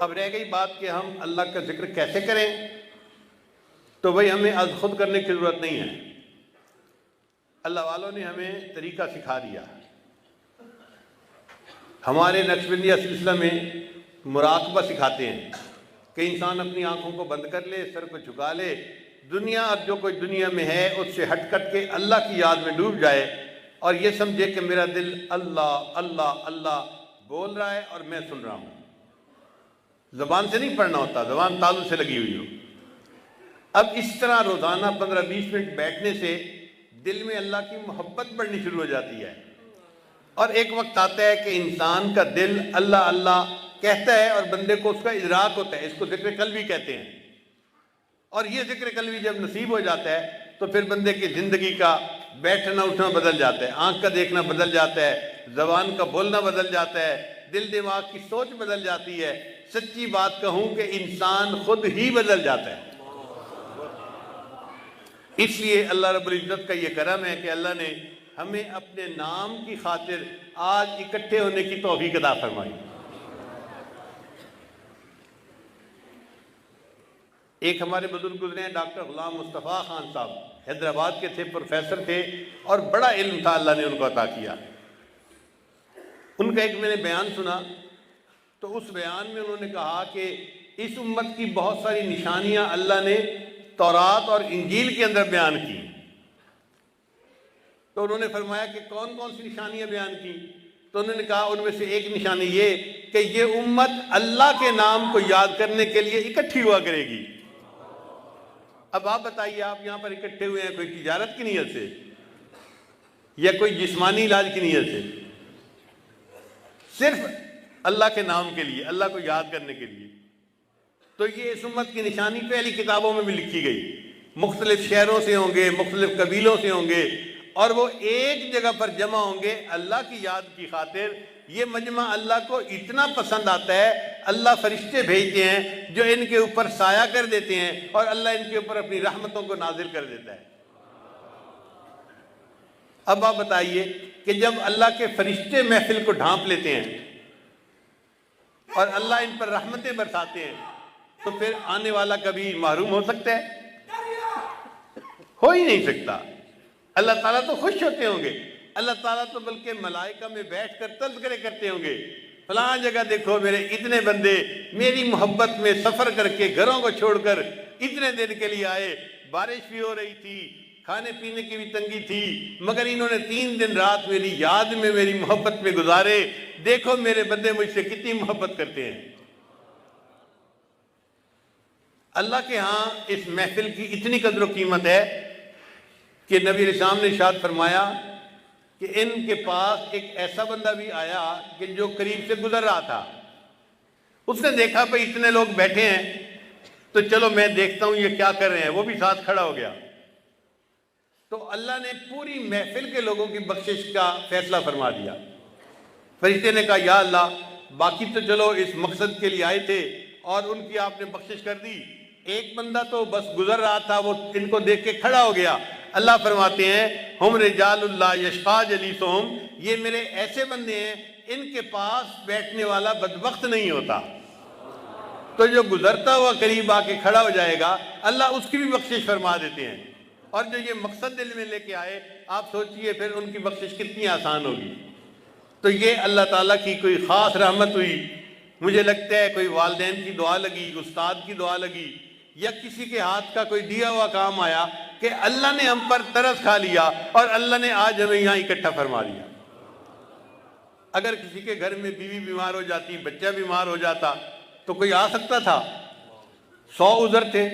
अब रह गई बात कि हम अल्लाह का जिक्र कैसे करें, तो भाई हमें आज खुद करने की ज़रूरत नहीं है। अल्लाह वालों ने हमें तरीका सिखा दिया। हमारे नक्शबंदिया सिलसिला में मुराकबा सिखाते हैं कि इंसान अपनी आंखों को बंद कर ले, सर को झुका ले, दुनिया और जो कोई दुनिया में है उससे हट कट के अल्लाह की याद में डूब जाए और ये समझे कि मेरा दिल अल्लाह अल्लाह अल्लाह बोल रहा है और मैं सुन रहा हूँ। ज़बान से नहीं पढ़ना होता, ज़बान तालू से लगी हुई हो। अब इस तरह रोज़ाना 15-20 मिनट बैठने से दिल में अल्लाह की मोहब्बत बढ़नी शुरू हो जाती है और एक वक्त आता है कि इंसान का दिल अल्लाह अल्लाह कहता है और बंदे को उसका इदराक होता है। इसको ज़िक्र कल्बी कहते हैं। और ये ज़िक्र कल्बी जब नसीब हो जाता है तो फिर बंदे की ज़िंदगी का बैठना उठना बदल जाता है, आँख का देखना बदल जाता है, ज़बान का बोलना बदल जाता है, दिल दिमाग की सोच बदल जाती है। सच्ची बात कहूँ कि इंसान खुद ही बदल जाता है। इसलिए अल्लाह रब्बुल इज़्ज़त का ये करम है कि अल्लाह ने हमें अपने नाम की खातिर आज इकट्ठे होने की तौफीक अता फरमाई। एक हमारे बुजुर्ग गुजरे हैं, डॉक्टर गुलाम मुस्तफ़ा खान साहब, हैदराबाद के थे, प्रोफेसर थे और बड़ा इल्म था अल्लाह ने उनको अता किया। उनका एक मैंने बयान सुना तो उस बयान में उन्होंने कहा कि इस उम्मत की बहुत सारी निशानियां अल्लाह ने तौरात और इंजील के अंदर बयान की। तो उन्होंने फरमाया कि कौन कौन सी निशानियां बयान की। तो उन्होंने कहा उनमें से एक निशानी ये कि ये उम्मत अल्लाह के नाम को याद करने के लिए इकट्ठी हुआ करेगी। अब आप बताइए, आप यहाँ पर इकट्ठे हुए हैं कोई तिजारत की नीयत से या कोई जिस्मानी इलाज की नीयत से? सिर्फ अल्लाह के नाम के लिए, अल्लाह को याद करने के लिए। तो ये इस उम्मत की निशानी पहली किताबों में भी लिखी गई। मुख्तलिफ शहरों से होंगे, मुख्तलिफ कबीलों से होंगे और वो एक जगह पर जमा होंगे अल्लाह की याद की खातिर। ये मजमा अल्लाह को इतना पसंद आता है, अल्लाह फरिश्ते भेजते हैं जो इनके ऊपर साया कर देते हैं और अल्लाह इनके ऊपर अपनी रहमतों को नाजिल कर देता है। अब आप बताइए कि जब अल्लाह के फरिश्ते महफिल को ढांप लेते हैं और अल्लाह इन पर रहमतें बरसाते हैं तो फिर आने वाला कभी महरूम हो सकता है? हो ही नहीं सकता। अल्लाह ताला तो खुश होते होंगे, अल्लाह ताला तो बल्कि मलाइका में बैठकर तज़किरे करते होंगे, फलां जगह देखो मेरे इतने बंदे मेरी मोहब्बत में सफ़र करके घरों को छोड़कर इतने दिन के लिए आए। बारिश भी हो रही थी, खाने पीने की भी तंगी थी, मगर इन्होंने 3 दिन रात मेरी याद में मेरी मोहब्बत में गुजारे। देखो मेरे बंदे मुझसे कितनी मोहब्बत करते हैं। अल्लाह के यहाँ इस महफिल की इतनी कदर कीमत है कि नबी इस्लाम ने इरशाद फरमाया कि इनके पास एक ऐसा बंदा भी आया कि जो करीब से गुजर रहा था। उसने देखा भाई इतने लोग बैठे हैं तो चलो मैं देखता हूं ये क्या कर रहे हैं। वो भी साथ खड़ा हो गया। तो अल्लाह ने पूरी महफिल के लोगों की बख्शिश का फैसला फरमा दिया। फरिश्ते ने कहा या अल्लाह, बाकी तो चलो इस मकसद के लिए आए थे और उनकी आपने बख्शिश कर दी, एक बंदा तो बस गुजर रहा था, वो इनको देख के खड़ा हो गया। अल्लाह फरमाते हैं हम रिजालुल्लाह यशफा जलीसुहुम, ये मेरे ऐसे बंदे हैं इनके पास बैठने वाला बदबख्त नहीं होता। तो जो गुजरता हुआ करीब आके खड़ा हो जाएगा अल्लाह उसकी भी बख्शिश फरमा देते हैं। और जो ये मकसद दिल में लेके आए, आप सोचिए फिर उनकी बख्शिश कितनी आसान होगी। तो ये अल्लाह ताला की कोई ख़ास रहमत हुई। मुझे लगता है कोई वालिदैन की दुआ लगी, उस्ताद की दुआ लगी या किसी के हाथ का कोई दिया हुआ काम आया कि अल्लाह ने हम पर तरस खा लिया और अल्लाह ने आज हमें यहाँ इकट्ठा फरमा दिया। अगर किसी के घर में बीवी बीमार हो जाती, बच्चा बीमार हो जाता तो कोई आ सकता था? 100 उज़र थे।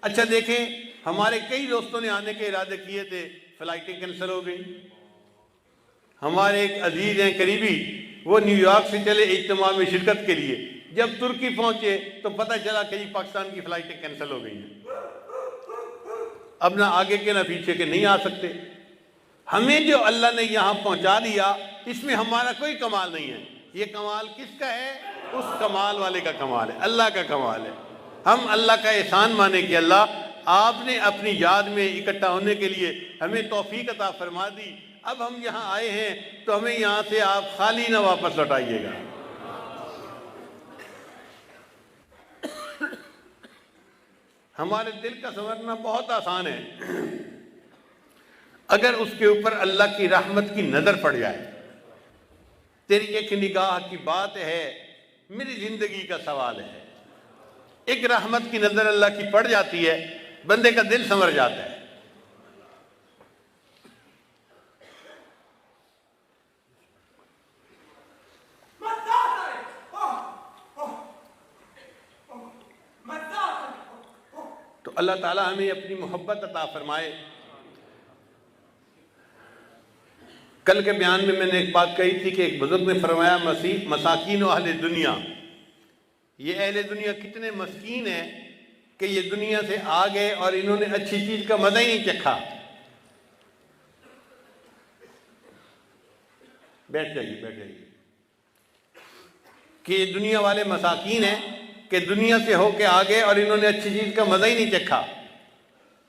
अच्छा देखें, हमारे कई दोस्तों ने आने के इरादे किए थे, फ्लाइटें कैंसिल हो गई। हमारे एक अजीज हैं करीबी, वो न्यूयॉर्क से चले इज्तिमा में शिरकत के लिए। जब तुर्की पहुंचे तो पता चला कि जी पाकिस्तान की फ्लाइटें कैंसिल हो गई हैं। अब ना आगे के ना पीछे के नहीं आ सकते। हमें जो अल्लाह ने यहाँ पहुंचा दिया इसमें हमारा कोई कमाल नहीं है। ये कमाल किसका है? उस कमाल वाले का कमाल है, अल्लाह का कमाल है। हम अल्लाह का एहसान माने कि अल्लाह आपने अपनी याद में इकट्ठा होने के लिए हमें तौफीक अता फरमा दी। अब हम यहाँ आए हैं तो हमें यहाँ से आप खाली ना वापस लौटाइएगा। हमारे दिल का संवरना बहुत आसान है अगर उसके ऊपर अल्लाह की रहमत की नज़र पड़ जाए। तेरी एक निगाह की बात है, मेरी जिंदगी का सवाल है। एक रहमत की नज़र अल्लाह की पड़ जाती है, बंदे का दिल संवर जाता है। तो अल्लाह ताला हमें अपनी मोहब्बत अता फरमाए। कल के बयान में मैंने एक बात कही थी कि एक बुजुर्ग ने फरमाया, मसाकीन अहले दुनिया, ये अहले दुनिया कितने मस्कीन हैं कि ये दुनिया से आ गए और इन्होंने अच्छी चीज का मजा ही नहीं चखा। बैठ जाइए कि ये दुनिया वाले मसाकीन हैं कि दुनिया से होके आ गए और इन्होंने अच्छी चीज का मजा ही नहीं चखा।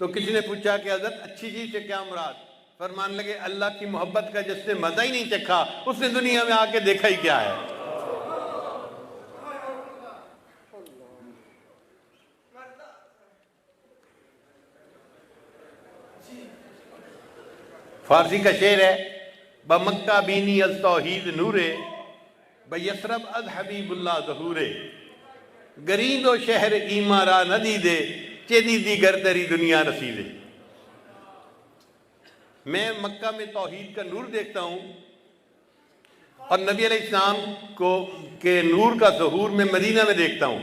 तो किसी ने पूछा कि हज़रत अच्छी चीज से क्या मुराद? फरमान लगे, अल्लाह की मोहब्बत का जिसने मजा ही नहीं चखा उसने दुनिया में आके देखा ही क्या है। फारसी का शेर है, बमक्का बीनी अज तौहीद नूरे, बयसरब अज हबीबुल्लाह ज़हूरे, गरीदो शहर ईमारा नदी दे, चेदी दी गर्दरी दुनिया रसीदे। मैं मक्का में तौहीद का नूर देखता हूँ और नबी अलैहिस्सलाम को के नूर का ज़हूर मैं मदीना में देखता हूँ।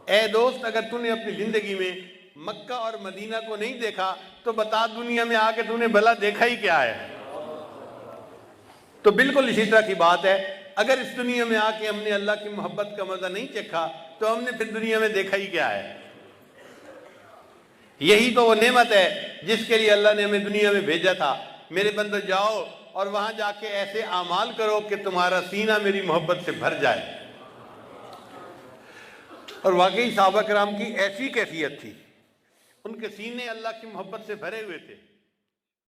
ए दोस्त, अगर तूने अपनी ज़िंदगी में मक्का और मदीना को नहीं देखा तो बता दुनिया में आके तूने भला देखा ही क्या है। तो बिल्कुल इसी तरह की बात है, अगर इस दुनिया में आके हमने अल्लाह की मोहब्बत का मज़ा नहीं चखा तो हमने फिर दुनिया में देखा ही क्या है। यही तो वो नेमत है जिसके लिए अल्लाह ने हमें दुनिया में भेजा था। मेरे बंदो, जाओ और वहां जाके ऐसे आमाल करो कि तुम्हारा सीना मेरी मोहब्बत से भर जाए। और वाकई सहाबा किराम की ऐसी कैफियत थी, उनके सीने अल्लाह की मोहब्बत से भरे हुए थे।